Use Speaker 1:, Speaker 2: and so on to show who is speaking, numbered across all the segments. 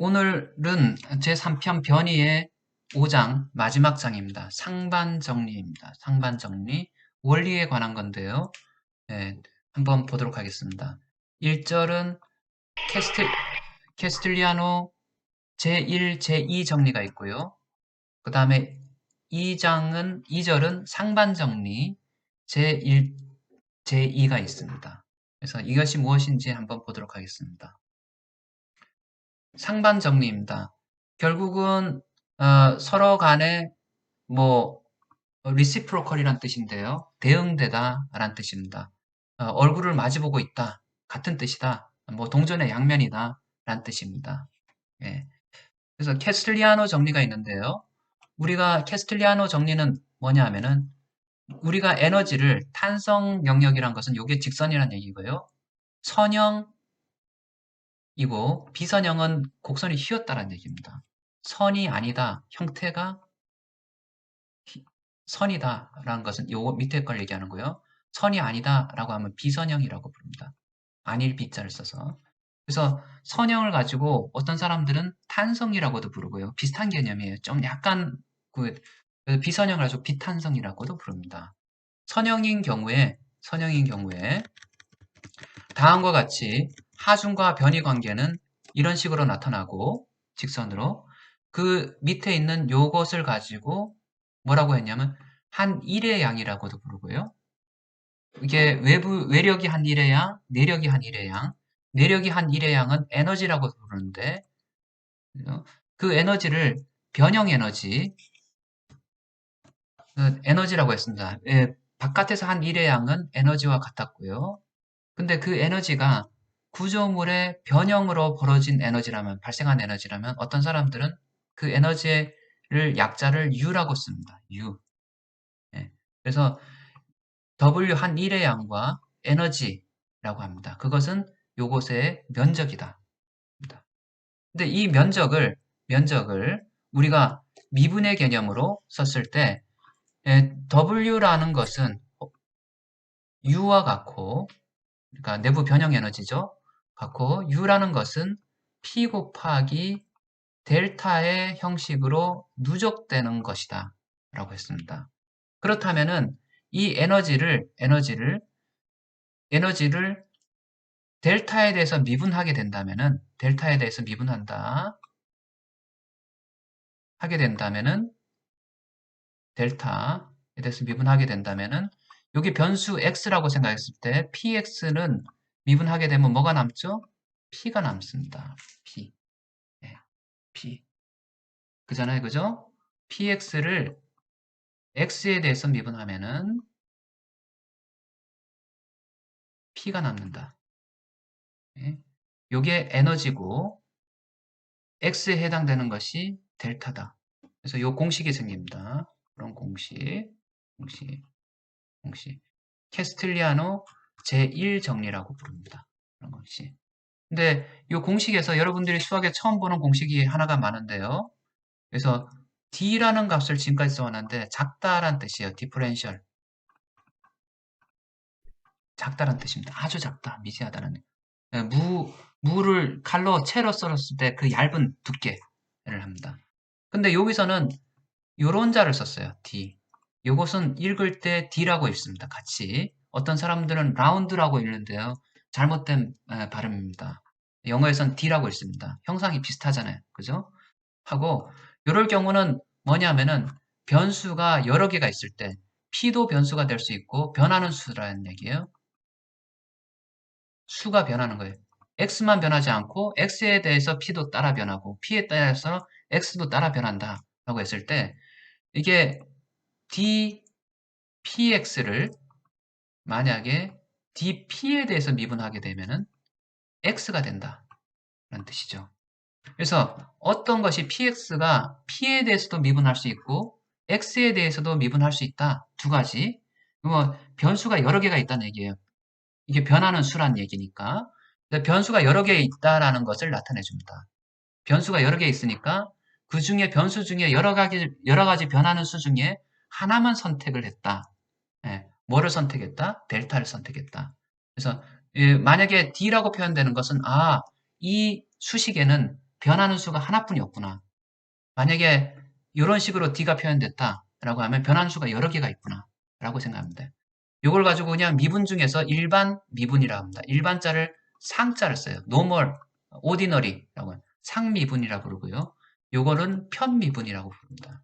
Speaker 1: 오늘은 제3편 변이의 5장 마지막 장입니다. 상반정리입니다. 상반정리, 원리에 관한 건데요. 네, 한번 보도록 하겠습니다. 1절은 캐스틸리아노 제1, 제2 정리가 있고요. 그 다음에 2절은 상반정리 제1, 제2가 있습니다. 그래서 이것이 무엇인지 한번 보도록 하겠습니다. 상반 정리입니다. 결국은 서로 간에 뭐 reciprocal이란 뜻인데요. 대응되다 라는 뜻입니다. 얼굴을 마주보고 있다. 같은 뜻이다. 뭐 동전의 양면이다 라는 뜻입니다. 예. 그래서 캐스틸리아노 정리가 있는데요. 우리가 캐스틸리아노 정리는 뭐냐 하면은 우리가 에너지를 탄성 영역이란 것은 요게 직선이라는 얘기고요. 선형 이고 비선형은 곡선이 휘었다라는 얘기입니다. 선이 아니다, 형태가 선이다라는 것은 요거 밑에 걸 얘기하는 거예요. 선이 아니다라고 하면 비선형이라고 부릅니다. 아닐 비자를 써서. 그래서 선형을 가지고 어떤 사람들은 탄성이라고도 부르고요. 비슷한 개념이에요. 좀 약간 그 비선형을 가지고 비탄성이라고도 부릅니다. 선형인 경우에 다음과 같이 하중과 변이 관계는 이런 식으로 나타나고 직선으로 그 밑에 있는 요것을 가지고 뭐라고 했냐면 한 1의 양이라고도 부르고요. 이게 외력이 한 1의 양, 내력이 한 1의 양, 내력이 한 1의 양은 에너지라고 부르는데 그 에너지를 변형 에너지라고 했습니다. 예, 바깥에서 한 1의 양은 에너지와 같았고요. 근데 그 에너지가 구조물의 변형으로 벌어진 에너지라면, 발생한 에너지라면 어떤 사람들은 그 에너지를 약자를 U라고 씁니다. U. 예. 그래서 W 한 1의 양과 에너지라고 합니다. 그것은 요것의 면적이다. 근데 이 면적을 우리가 미분의 개념으로 썼을 때 W라는 것은 U와 같고 그러니까 내부 변형 에너지죠. 같고 U라는 것은 P 곱하기 델타의 형식으로 누적되는 것이다 라고 했습니다. 그렇다면은 이 에너지를 델타에 대해서 미분하게 된다면은 델타에 대해서 미분하게 된다면은 여기 변수 x라고 생각했을 때 px는 미분하게 되면 뭐가 남죠? p가 남습니다. p. 네, p. 그잖아요. 그죠? px를 x에 대해서 미분하면은 p가 남는다. 네. 요게 에너지고 x에 해당되는 것이 델타다. 그래서 요 공식이 생깁니다. 그런 공식. 캐스틸리아노 제1 정리라고 부릅니다. 그런 것이. 근데 이 공식에서 여러분들이 수학에 처음 보는 공식이 하나가 많은데요. 그래서 D라는 값을 지금까지 써왔는데 작다란 뜻이에요. 디퍼렌셜. 작다란 뜻입니다. 아주 작다. 미세하다는. 예, 무를 채로 썰었을 때 그 얇은 두께를 합니다. 근데 여기서는 요런 자를 썼어요. D. 요것은 읽을 때 D라고 읽습니다. 같이. 어떤 사람들은 라운드라고 읽는데요. 잘못된 발음입니다. 영어에선 D라고 읽습니다. 형상이 비슷하잖아요. 그죠? 하고 요럴 경우는 뭐냐면은 변수가 여러 개가 있을 때 P도 변수가 될 수 있고 변하는 수라는 얘기예요. 수가 변하는 거예요. X만 변하지 않고 X에 대해서 P도 따라 변하고 P에 따라서 X도 따라 변한다 라고 했을 때 이게 dpx를 만약에 dp에 대해서 미분하게 되면은 x가 된다 라는 뜻이죠. 그래서 어떤 것이 px가 p에 대해서도 미분할 수 있고 x에 대해서도 미분할 수 있다. 두 가지. 뭐 변수가 여러 개가 있다는 얘기예요. 이게 변하는 수란 얘기니까. 변수가 여러 개 있다라는 것을 나타내 줍니다. 변수가 여러 개 있으니까 그 중에 변수 중에 여러 가지 변하는 수 중에 하나만 선택을 했다. 예, 뭐를 선택했다? 델타를 선택했다. 그래서 만약에 D라고 표현되는 것은 이 수식에는 변하는 수가 하나뿐이 없구나. 만약에 이런 식으로 D가 표현됐다라고 하면 변하는 수가 여러 개가 있구나 라고 생각하면 돼. 이걸 가지고 그냥 미분 중에서 일반 미분이라고 합니다. 일반자를 상자를 써요. normal, ordinary라고 해요. 상미분이라고 부르고요. 요거는 편미분이라고 부릅니다.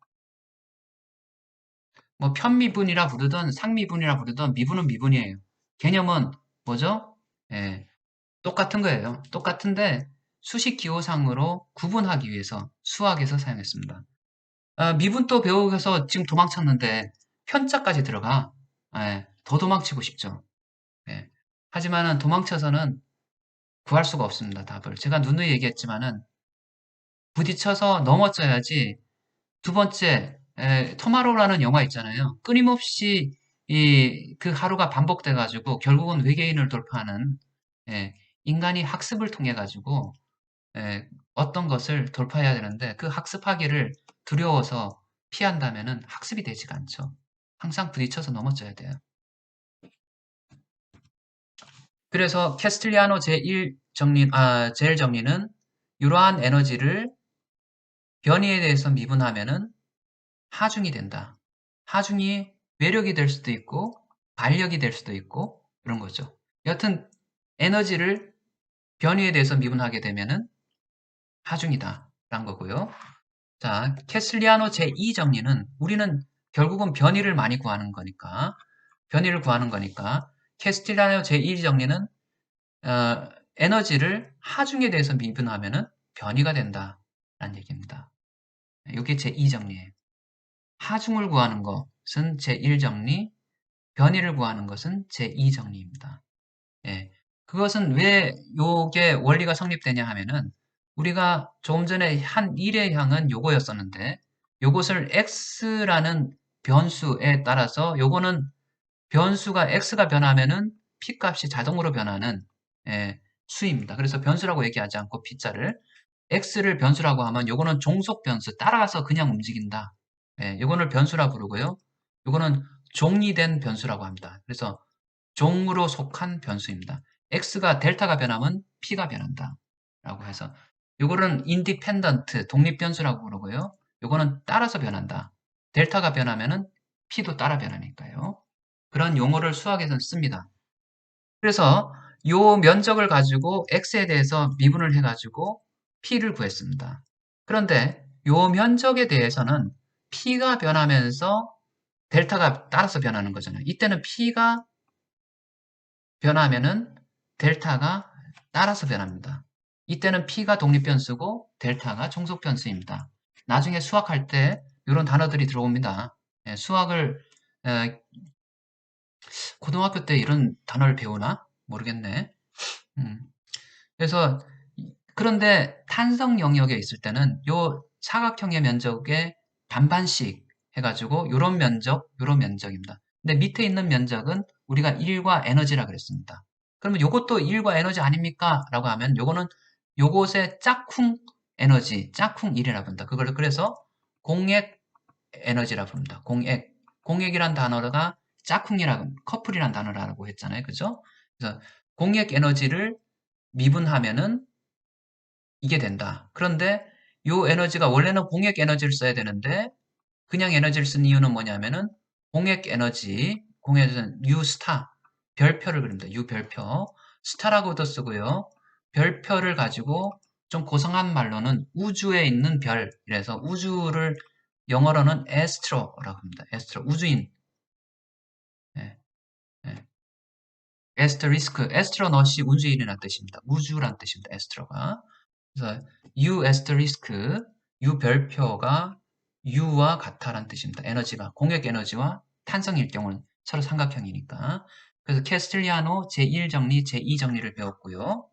Speaker 1: 뭐 편미분이라 부르든 상미분이라 부르든 미분은 미분이에요. 개념은 뭐죠? 예, 똑같은 거예요. 똑같은데 수식 기호상으로 구분하기 위해서 수학에서 사용했습니다. 미분 또 배우면서 지금 도망쳤는데 편자까지 들어가. 예, 더 도망치고 싶죠. 예. 하지만은 도망쳐서는 구할 수가 없습니다. 답을. 제가 누누이 얘기했지만은 부딪혀서 넘어져야지. 두 번째, 토마로우라는 영화 있잖아요. 끊임없이 그 하루가 반복돼 가지고 결국은 외계인을 돌파하는, 예, 인간이 학습을 통해 가지고 어떤 것을 돌파해야 되는데 그 학습하기를 두려워서 피한다면은 학습이 되지가 않죠. 항상 부딪혀서 넘어져야 돼요. 그래서 캐스틸리아노 제일 정리는 이러한 에너지를 변이에 대해서 미분하면은 하중이 된다. 하중이 외력이 될 수도 있고 반력이 될 수도 있고 그런 거죠. 여튼 에너지를 변이에 대해서 미분하게 되면은 하중이다 라는 거고요. 자, 캐슬리아노 제2정리는 우리는 결국은 변이를 많이 구하는 거니까 변이를 구하는 거니까 캐스틸리아노 제2정리는 에너지를 하중에 대해서 미분하면은 변이가 된다 라는 얘기입니다. 이게 제2정리예요. 하중을 구하는 것은 제1정리, 변이를 구하는 것은 제2정리입니다. 예. 그것은 왜 요게 원리가 성립되냐 하면은 우리가 조금 전에 한 일의 향은 요거였었는데 요것을 x라는 변수에 따라서 요거는 변수가 x가 변하면은 p 값이 자동으로 변하는 수입니다. 그래서 변수라고 얘기하지 않고 p자를 x를 변수라고 하면 요거는 종속 변수 따라가서 그냥 움직인다. 요거는 변수라 부르고요. 요거는 종이된 변수라고 합니다. 그래서 종으로 속한 변수입니다. x가 델타가 변하면 p가 변한다. 라고 해서 요거는 인디펜던트 독립 변수라고 부르고요. 요거는 따라서 변한다. 델타가 변하면은 p도 따라 변하니까요. 그런 용어를 수학에서는 씁니다. 그래서 요 면적을 가지고 x에 대해서 미분을 해가지고 p를 구했습니다. 그런데 요 면적에 대해서는 p가 변하면서 델타가 따라서 변하는 거잖아요. 이때는 p가 변하면은 델타가 따라서 변합니다. 이때는 p가 독립변수고 델타가 종속변수입니다. 나중에 수학할 때 이런 단어들이 들어옵니다. 수학을 고등학교 때 이런 단어를 배우나? 모르겠네. 그래서 그런데 탄성 영역에 있을 때는 요 사각형의 면적의 반반씩 해가지고 요런 면적, 요런 면적입니다. 근데 밑에 있는 면적은 우리가 1과 에너지라 그랬습니다. 그러면 요것도 1과 에너지 아닙니까? 라고 하면 요거는 요것의 짝꿍 에너지, 짝꿍 1이라 부른다. 그걸 그래서 공액 에너지라 부릅니다. 공액이란 단어가 짝꿍이라고, 커플이란 단어라고 했잖아요. 그죠? 그래서 공액 에너지를 미분하면은 이게 된다. 그런데 이 에너지가 원래는 공액 에너지를 써야 되는데 그냥 에너지를 쓴 이유는 뭐냐면은 공액 에너지, 공액은 U 스타, 별표를 그립니다. U 별표. 스타라고도 쓰고요. 별표를 가지고 좀 고상한 말로는 우주에 있는 별, 이래서 우주를 영어로는 에스트로라고 합니다. 에스트로, 우주인. 예, 예. 에스터리스크, 에스트로넛이 우주인이라는 뜻입니다. 우주란 뜻입니다. 에스트로가. 그래서 U 에스터리스크, U 별표가 U와 같다라는 뜻입니다. 에너지가 공역 에너지와 탄성일 경우는 서로 삼각형이니까. 그래서 캐스틸리아노 제1정리, 제2정리를 배웠고요.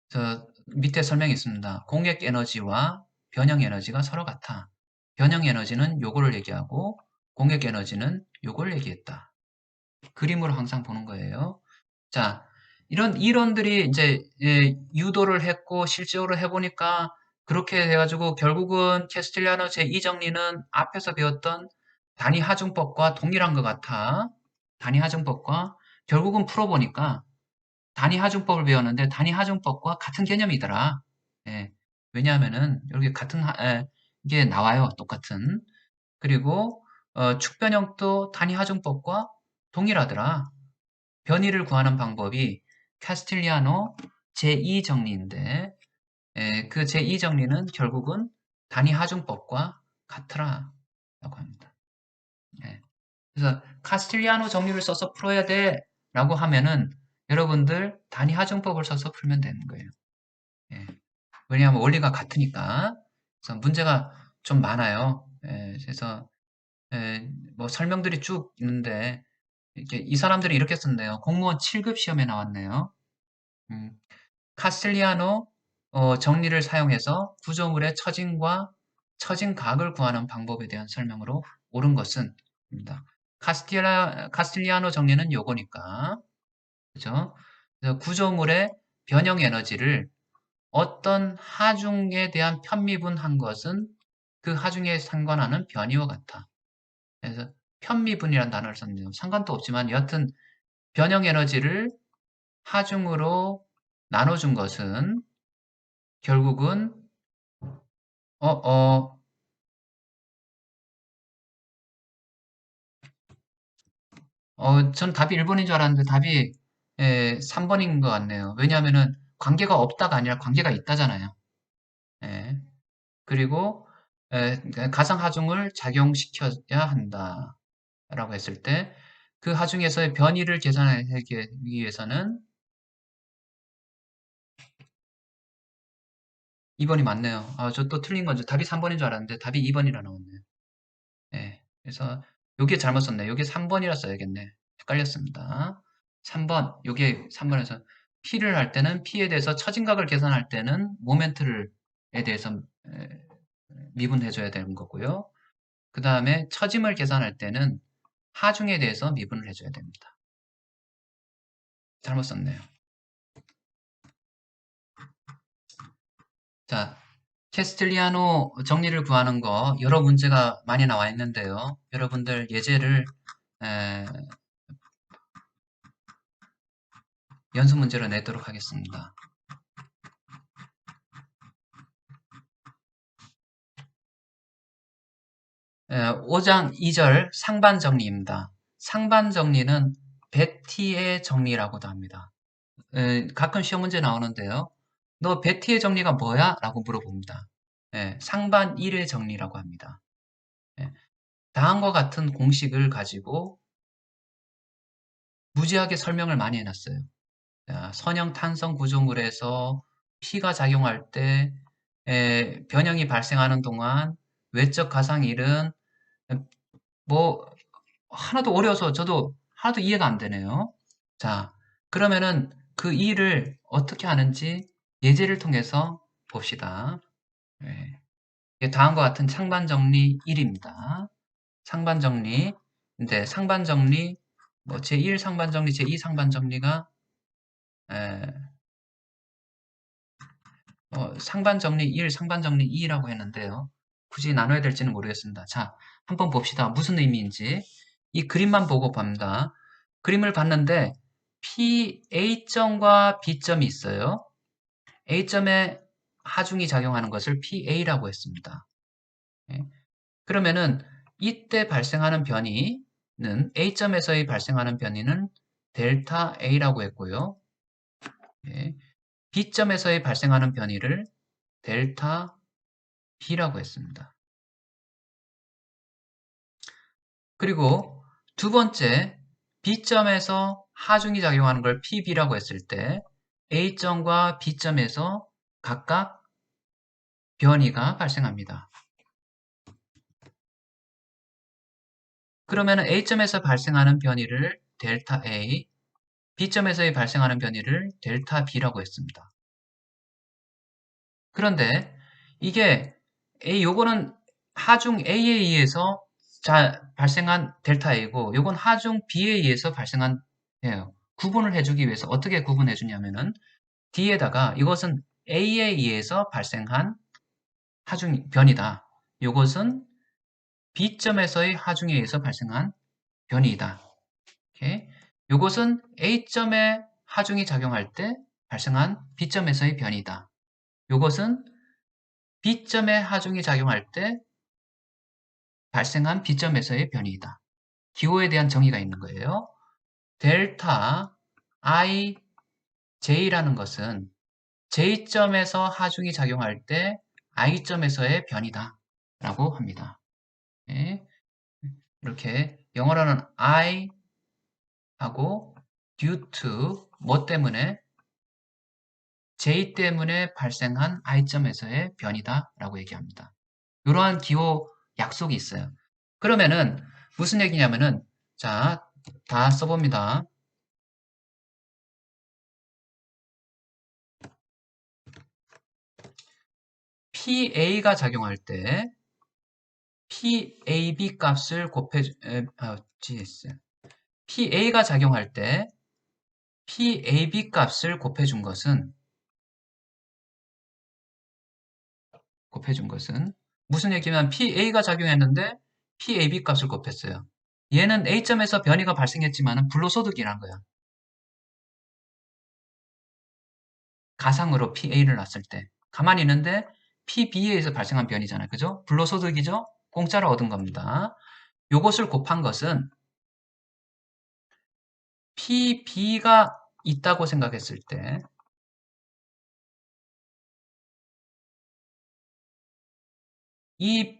Speaker 1: 저 밑에 설명이 있습니다. 공역 에너지와 변형 에너지가 서로 같아. 변형 에너지는 요거를 얘기하고 공역 에너지는 요걸 얘기했다. 그림으로 항상 보는 거예요. 자, 이런 이론들이 이제 유도를 했고 실제로 해보니까 그렇게 돼가지고 결국은 캐스틸리아노 제2정리는 앞에서 배웠던 단위 하중법과 동일한 것 같아. 단위 하중법과 결국은 풀어보니까 단위 하중법을 배웠는데 단위 하중법과 같은 개념이더라. 예. 왜냐하면은 여기 이게 나와요. 똑같은. 그리고 축변형도 단위 하중법과 동일하더라. 변이를 구하는 방법이 카스틸리아노 제2 정리인데 그 제2 정리는 결국은 단위 하중법과 같더라 라고 합니다. 예. 그래서 카스틸리아노 정리를 써서 풀어야 돼 라고 하면은 여러분들 단위 하중법을 써서 풀면 되는 거예요. 예. 왜냐하면 원리가 같으니까. 그래서 문제가 좀 많아요. 예. 그래서 뭐 설명들이 쭉 있는데 이 사람들이 이렇게 썼네요. 공무원 7급 시험에 나왔네요. 음, 카스틸리아노 정리를 사용해서 구조물의 처진과 처진각을 구하는 방법에 대한 설명으로 옳은 것은 입니다. 카스틸리아노 정리는 요거니까 그죠? 그래서 구조물의 변형 에너지를 어떤 하중에 대한 편미분한 것은 그 하중에 상관하는 변이와 같아. 그래서 편미분이라는 단어를 썼네요. 상관도 없지만 여하튼 변형 에너지를 하중으로 나눠준 것은 결국은 어, 어, 전 답이 1번인 줄 알았는데 답이 3번인 것 같네요. 왜냐하면은 관계가 없다가 아니라 관계가 있다잖아요. 예. 그리고 가상하중을 작용시켜야 한다라고 했을 때 그 하중에서의 변이를 계산하기 위해서는 2번이 맞네요. 저 또 틀린 건지 답이 3번인 줄 알았는데 답이 2번이라 나왔네요. 예. 그래서 요게 잘못 썼네. 요게 3번이라 써야겠네. 헷갈렸습니다. 3번. 요게 3번에서 P를 할 때는 P에 대해서 처진각을 계산할 때는 모멘트에 대해서 미분해줘야 되는 거고요. 그 다음에 처짐을 계산할 때는 하중에 대해서 미분을 해줘야 됩니다. 잘못 썼네요. 자, 캐스틸리아노 정리를 구하는 거 여러 문제가 많이 나와 있는데요. 여러분들 예제를 연습 문제로 내도록 하겠습니다. 5장 2절 상반 정리입니다. 상반 정리는 베티의 정리라고도 합니다. 가끔 시험 문제 나오는데요. 너 베티의 정리가 뭐야? 라고 물어봅니다. 상반 1의 정리라고 합니다. 예, 다음과 같은 공식을 가지고 무지하게 설명을 많이 해놨어요. 선형 탄성 구조물에서 P가 작용할 때 변형이 발생하는 동안 외적 가상일은 뭐 하나도 어려워서 저도 하나도 이해가 안 되네요. 자, 그러면은 그 일을 어떻게 하는지 예제를 통해서 봅시다. 네. 이게 다음과 같은 상반 정리 1입니다. 상반 정리. 근데 상반 정리, 뭐 제1 상반 정리, 제2 상반 정리가 상반 정리 1, 상반 정리 2라고 했는데요. 굳이 나눠야 될지는 모르겠습니다. 자, 한번 봅시다. 무슨 의미인지. 이 그림만 보고 봅니다. 그림을 봤는데 A점과 B점이 있어요. A점에 하중이 작용하는 것을 PA라고 했습니다. 예. 그러면은 이때 발생하는 변이는 A점에서의 발생하는 변이는 델타 A라고 했고요. 예. B점에서의 발생하는 변이를 델타 B라고 했습니다. 그리고 두 번째 B점에서 하중이 작용하는 걸 PB라고 했을 때 A점과 B점에서 각각 변이가 발생합니다. 그러면 A점에서 발생하는 변이를 델타 A, B점에서 발생하는 변이를 델타 B라고 했습니다. 그런데 이게 요거는 하중 A에 의해서 발생한 델타 A고 요건 하중 B에 의해서 발생한 예요. 구분을 해주기 위해서 어떻게 구분해 주냐면은 D에다가 이것은 A에 의해서 발생한 하중 변이다. 요것은 B점에서의 하중에 의해서 발생한 변이이다. 이렇게. 요것은 A점에 하중이 작용할 때 발생한 B점에서의 변이다. 요것은 B점에 하중이 작용할 때 발생한 B점에서의 변이이다. 기호에 대한 정의가 있는 거예요. 델타 I J라는 것은 J점에서 하중이 작용할 때 I점에서의 변이다 라고 합니다. 네. 이렇게 영어로는 I 하고 due to 뭐 때문에 J 때문에 발생한 I점에서의 변이다 라고 얘기합니다. 이러한 기호 약속이 있어요. 그러면은 무슨 얘기냐면은 자, 다 써봅니다. PA가 작용할 때 PAB 값을 PA가 작용할 때 PAB 값을 곱해준 것은 무슨 얘기냐면 PA가 작용했는데 PAB 값을 곱했어요. 얘는 A점에서 변이가 발생했지만 불로소득이란 거야. 가상으로 PA를 놨을 때 가만히 있는데 PB에서 발생한 변이잖아요. 그죠? 불로소득이죠? 공짜로 얻은 겁니다. 요것을 곱한 것은 PB가 있다고 생각했을 때 이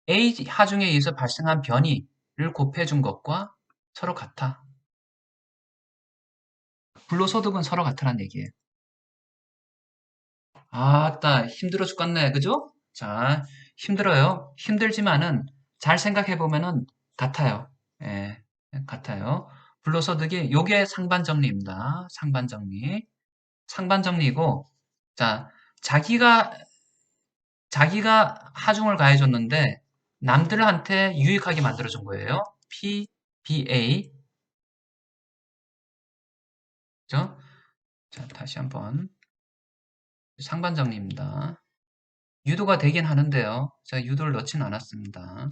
Speaker 1: A 하중에 의해서 발생한 변이를 곱해준 것과 서로 같아. 불로소득은 서로 같으란 얘기예요. 아따 힘들어 죽겠네. 그죠? 자, 힘들어요. 힘들지만은 잘 생각해 보면은 같아요. 예, 같아요. 불로소득이 요게 상반정리입니다. 상반정리. 상반정리고 자, 자기가 하중을 가해줬는데 남들한테 유익하게 만들어준 거예요. PBA. 그죠? 자, 다시 한번 상반정리입니다. 유도가 되긴 하는데요. 제가 유도를 넣지는 않았습니다.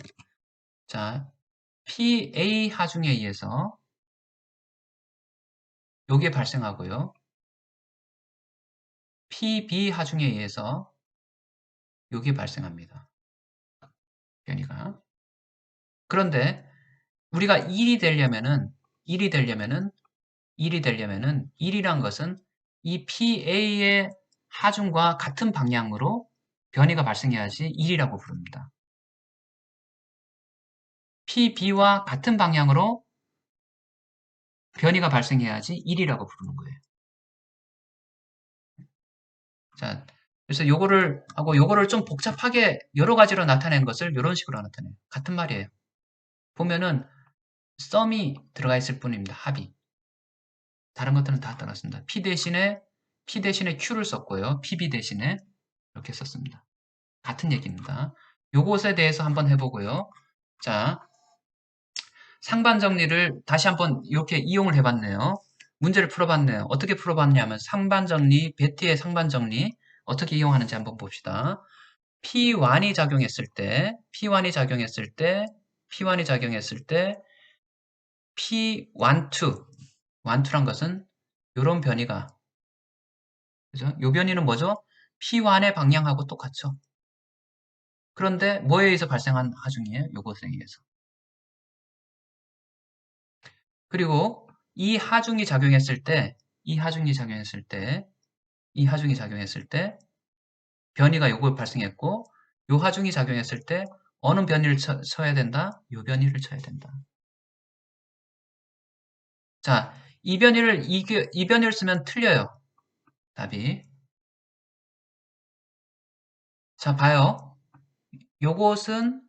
Speaker 1: 자, PA 하중에 의해서 요게 발생하고요. PB 하중에 의해서 요게 발생합니다. 변이가. 그런데 우리가 1이란 것은 이 PA의 하중과 같은 방향으로 변이가 발생해야지 1이라고 부릅니다. PB와 같은 방향으로 변이가 발생해야지 1이라고 부르는 거예요. 자, 그래서 요거를 좀 복잡하게 여러 가지로 나타낸 것을 이런 식으로 나타내요. 같은 말이에요. 보면은 썸이 들어가 있을 뿐입니다. 합이. 다른 것들은 다 떠났습니다. P 대신에 Q를 썼고요. PB 대신에 이렇게 썼습니다. 같은 얘기입니다. 요것에 대해서 한번 해보고요. 자, 상반 정리를 다시 한번 이렇게 이용을 해봤네요. 문제를 풀어봤네요. 어떻게 풀어봤냐면 상반 정리, 베티의 상반 정리 어떻게 이용하는지 한번 봅시다. P1이 작용했을 때, P1이 작용했을 때, P1이 작용했을 때, P12, 12란 것은 이런 변이가, 그죠? 요 변이는 뭐죠? P1의 방향하고 똑같죠. 그런데 뭐에 의해서 발생한 하중이에요? 요것에 의해서. 그리고 이 하중이 작용했을 때, 이 하중이 작용했을 때, 변이가 요걸 발생했고, 요 하중이 작용했을 때, 어느 변이를 쳐야 된다? 요 변이를 쳐야 된다. 자, 이 변이를 쓰면 틀려요. 답이. 자, 봐요. 요것은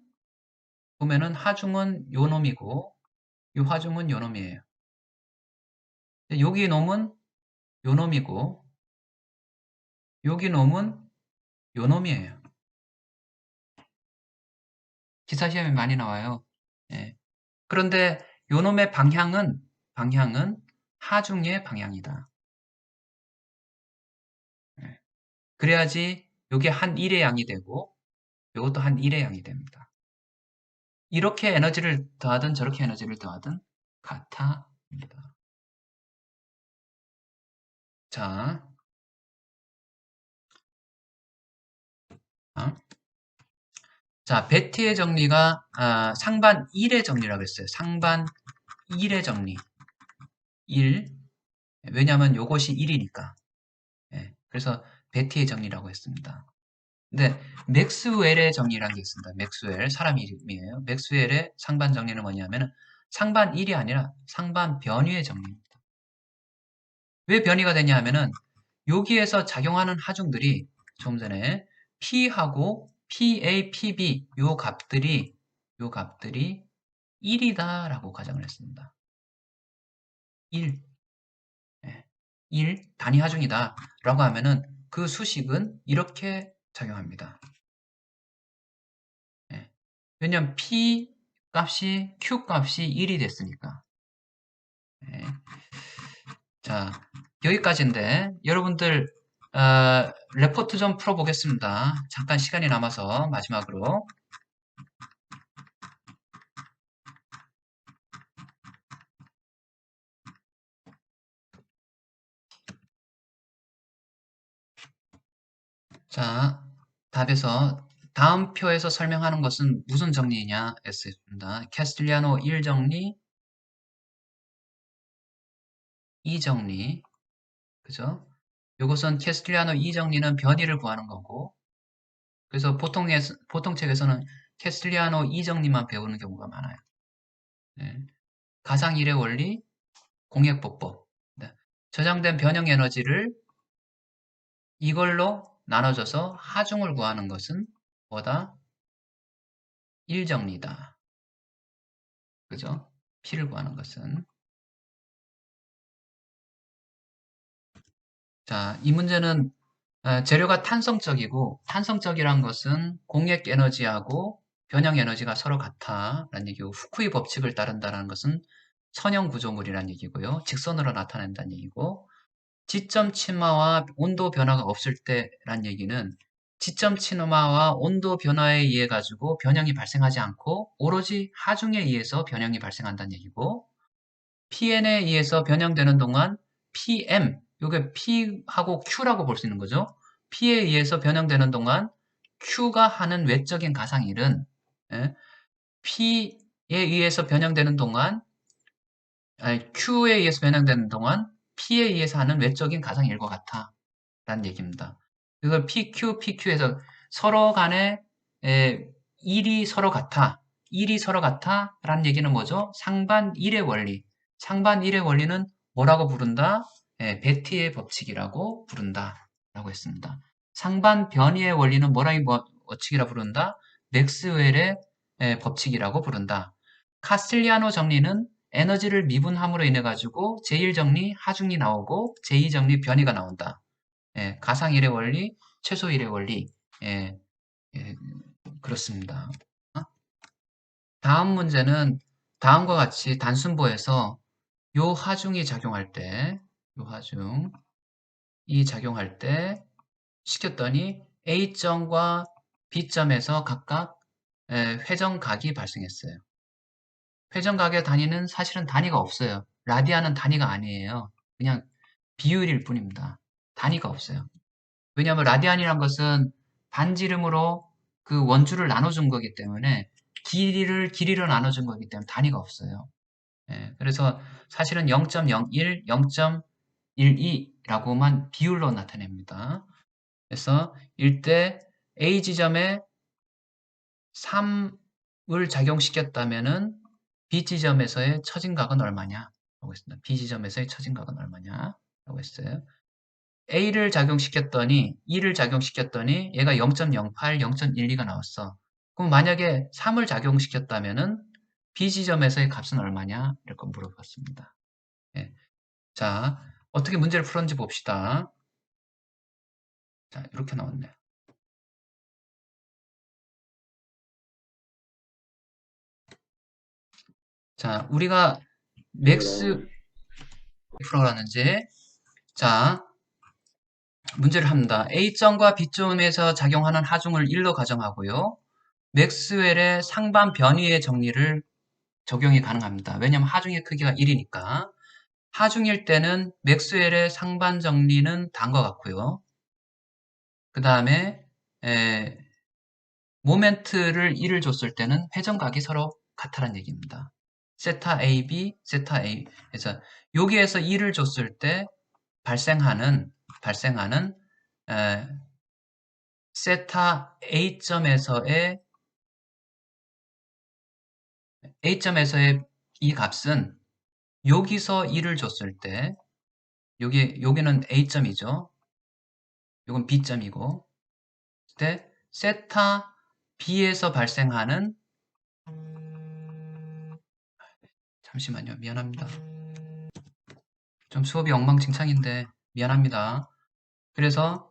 Speaker 1: 보면은 하중은 요 놈이고, 요 하중은 요 놈이에요. 여기 놈은 요 놈이고, 여기 놈은 요 놈이에요. 기사 시험에 많이 나와요. 예. 그런데 요 놈의 방향은 하중의 방향이다. 예. 그래야지 요게 한 1의 양이 되고, 요것도 한 1의 양이 됩니다. 이렇게 에너지를 더하든 저렇게 에너지를 더하든 같아입니다. 자, 자, 베티의 정리가 상반 1의 정리라고 했어요. 상반 1의 정리. 1. 왜냐하면 요것이 1이니까. 예, 그래서 베티의 정리라고 했습니다. 근데 맥스웰의 정리라는 게 있습니다. 맥스웰, 사람 이름이에요. 맥스웰의 상반 정리는 뭐냐면 상반 1이 아니라 상반 변위의 정리입니다. 왜 변위가 되냐 하면은 여기에서 작용하는 하중들이 좀 전에 P하고 PA, PB 요 값들이 1이다 라고 가정을 했습니다. 1. 예, 1 단위 하중이다 라고 하면은 그 수식은 이렇게 작용합니다. 예, 왜냐면 P 값이 Q 값이 1이 됐으니까. 예, 자, 여기까지인데 여러분들 레포트 좀 풀어보겠습니다. 잠깐 시간이 남아서 마지막으로. 자, 답에서 다음 표에서 설명하는 것은 무슨 정리냐 했습니다. 캐스틸리아노 1정리, 2정리, 그죠? 이것은 캐스틸리아노 2정리는 변위를 구하는 거고, 그래서 보통 책에서는 캐스틸리아노 2정리만 배우는 경우가 많아요. 네. 가상 1의 원리, 공액보법. 네. 저장된 변형 에너지를 이걸로 나눠줘서 하중을 구하는 것은 뭐다? 1정리다. 그죠? P를 구하는 것은. 자, 이 문제는 재료가 탄성적이고 탄성적이란 것은 공액 에너지하고 변형 에너지가 서로 같다라는 얘기고 후쿠이 법칙을 따른다는 것은 선형 구조물이라는 얘기고요. 직선으로 나타낸다는 얘기고 지점 친화와 온도 변화가 없을 때란 얘기는 지점 친화와 온도 변화에 의해 가지고 변형이 발생하지 않고 오로지 하중에 의해서 변형이 발생한다는 얘기고 PN에 의해서 변형되는 동안 PM, 이게 P하고 Q라고 볼 수 있는 거죠. P에 의해서 변형되는 동안 Q가 하는 외적인 가상일은 예, P에 의해서 변형되는 동안 아니, Q에 의해서 변형되는 동안 P에 의해서 하는 외적인 가상일과 같아 라는 얘기입니다. 이걸 PQ, PQ에서 서로 간에 일이 서로 같아. 일이 서로 같아 라는 얘기는 뭐죠? 상반 1의 원리. 상반 1의 원리는 뭐라고 부른다? 베티의 법칙이라고 부른다. 라고 했습니다. 상반 변이의 원리는 뭐라고 법칙이라 부른다? 맥스웰의 법칙이라고 부른다. 카스틸리아노 정리는 에너지를 미분함으로 인해 가지고 제1정리 하중이 나오고 제2정리 변이가 나온다. 가상 1의 원리, 최소 1의 원리. 예, 예, 그렇습니다. 다음 문제는 다음과 같이 단순보에서 요 하중이 작용할 때, 요 하중이 작용할 때 시켰더니 A점과 B점에서 각각 회전각이 발생했어요. 회전각의 단위는 사실은 단위가 없어요. 라디안은 단위가 아니에요. 그냥 비율일 뿐입니다. 단위가 없어요. 왜냐하면 라디안이란 것은 반지름으로 그 원주를 나눠준 거기 때문에 길이를 나눠준 거기 때문에 단위가 없어요. 그래서 사실은 0.01, 0.12라고만 비율로 나타냅니다. 그래서 일대 A 지점에 3을 작용시켰다면은 B 지점에서의 처진각은 얼마냐? 라고 했습니다. B 지점에서의 처진각은 얼마냐? 라고 했어요. A를 작용시켰더니 2를 작용시켰더니 얘가 0.08, 0.12가 나왔어. 그럼 만약에 3을 작용시켰다면은 B 지점에서의 값은 얼마냐? 이렇게 물어봤습니다. 예. 자, 어떻게 문제를 풀었는지 봅시다. 자, 이렇게 나왔네요. 자, 우리가 맥스 풀어라는지 자, 문제를 합니다. A점과 B점에서 작용하는 하중을 1로 가정하고요. 맥스웰의 상반 변위의 정리를 적용이 가능합니다. 왜냐하면 하중의 크기가 1이니까. 하중일 때는 맥스웰의 상반 정리는 단것 같고요. 그 다음에 모멘트를 1을 줬을 때는 회전각이 서로 같다는 얘기입니다. 세타 AB, 세타 A. 그래서 여기에서 1을 줬을 때 발생하는 에, 세타 A점에서의 이 값은 여기서 1을 줬을 때 여기는 A점이죠. 이건 B점이고 때 세타 B에서 발생하는 잠시만요. 미안합니다. 좀 수업이 엉망진창인데 미안합니다. 그래서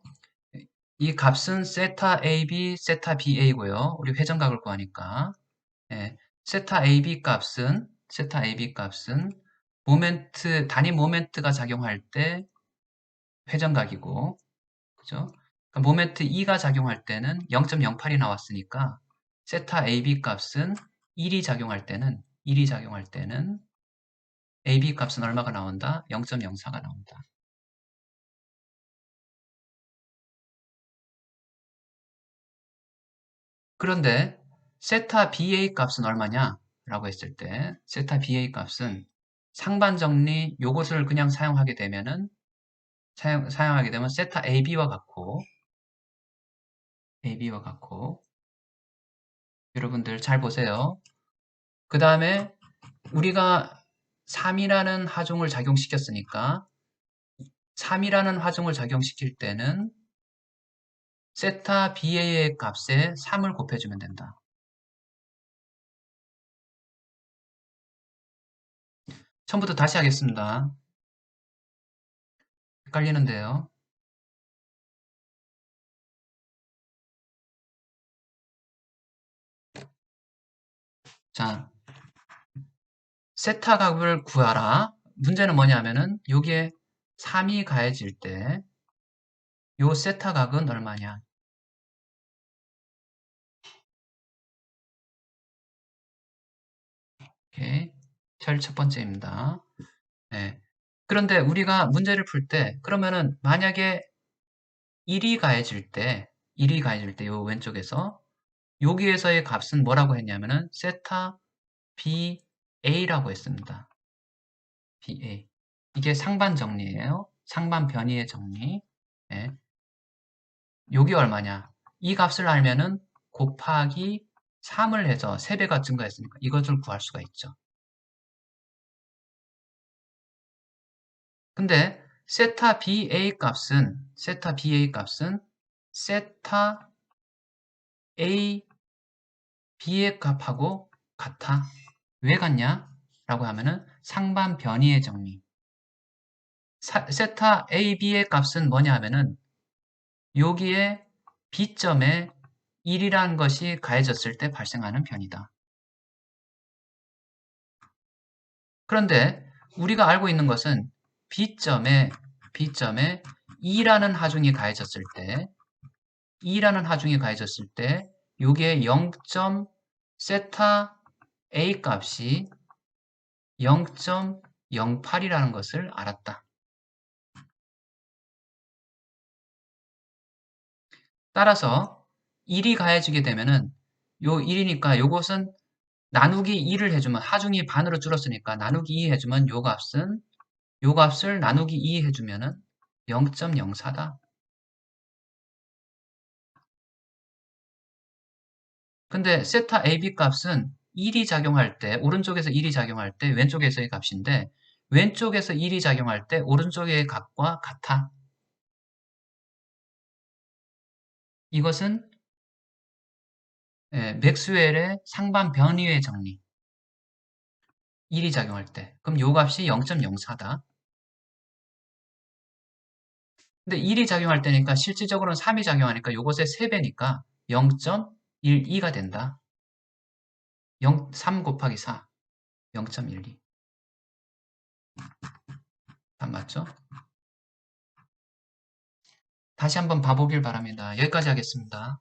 Speaker 1: 이 값은 세타 AB, 세타 BA고요. 우리 회전각을 구하니까 예, 세타 AB 값은 단위 모멘트가 작용할 때 회전각이고 그죠? 그러니까 모멘트 2가 작용할 때는 0.08이 나왔으니까 세타 AB 값은 1이 작용할 때는 AB 값은 얼마가 나온다? 0.04가 나온다. 그런데 세타 BA 값은 얼마냐? 라고 했을 때 세타 BA 값은 상반정리 요것을 그냥 사용하게 되면 세타 AB와 같고 여러분들 잘 보세요. 그 다음에 우리가 3이라는 하중을 작용시켰으니까 3이라는 하중을 작용시킬 때는 세타 BA의 값에 3을 곱해주면 된다. 처음부터 다시 하겠습니다. 헷갈리는데요. 자, 세타 값을 구하라. 문제는 뭐냐면은 여기에 3이 가해질 때 요 세타 값은 얼마냐? 오케이. 첫 번째입니다. 네. 그런데 우리가 문제를 풀 때 그러면은 만약에 1이 가해질 때 요 왼쪽에서 여기에서의 값은 뭐라고 했냐면은 세타 BA라고 했습니다. BA. 이게 상반 정리예요. 상반 변이의 정리. 네. 요게 얼마냐? 이 값을 알면은 곱하기 3을 해서 3배가 증가했으니까 이것을 구할 수가 있죠. 근데 세타 BA 값은 세타 A B의 값하고 같아. 왜 같냐? 라고 하면은 상반 변이의 정리. 세타 AB의 값은 뭐냐 하면은 여기에 B점에 1이라는 것이 가해졌을 때 발생하는 변이다. 그런데 우리가 알고 있는 것은 B점에 2라는 하중이 가해졌을 때 요게 0. 세타 A 값이 0.08이라는 것을 알았다. 따라서 1이 가해지게 되면은 요 1이니까 요것은 나누기 2를 해주면 하중이 반으로 줄었으니까 나누기 2 해주면 요 값을 나누기 2 해주면은 0.04다. 근데 세타 AB 값은 1이 작용할 때 오른쪽에서 1이 작용할 때 왼쪽에서의 값인데 왼쪽에서 1이 작용할 때 오른쪽의 값과 같아. 이것은 맥스웰의 상반 변위의 정리. 1이 작용할 때. 그럼 요 값이 0.04다. 근데 1이 작용할 때니까 실질적으로는 3이 작용하니까 요것의 3배니까 0.12가 된다. 3 곱하기 4, 0.12. 답 맞죠? 다시 한번 봐보길 바랍니다. 여기까지 하겠습니다.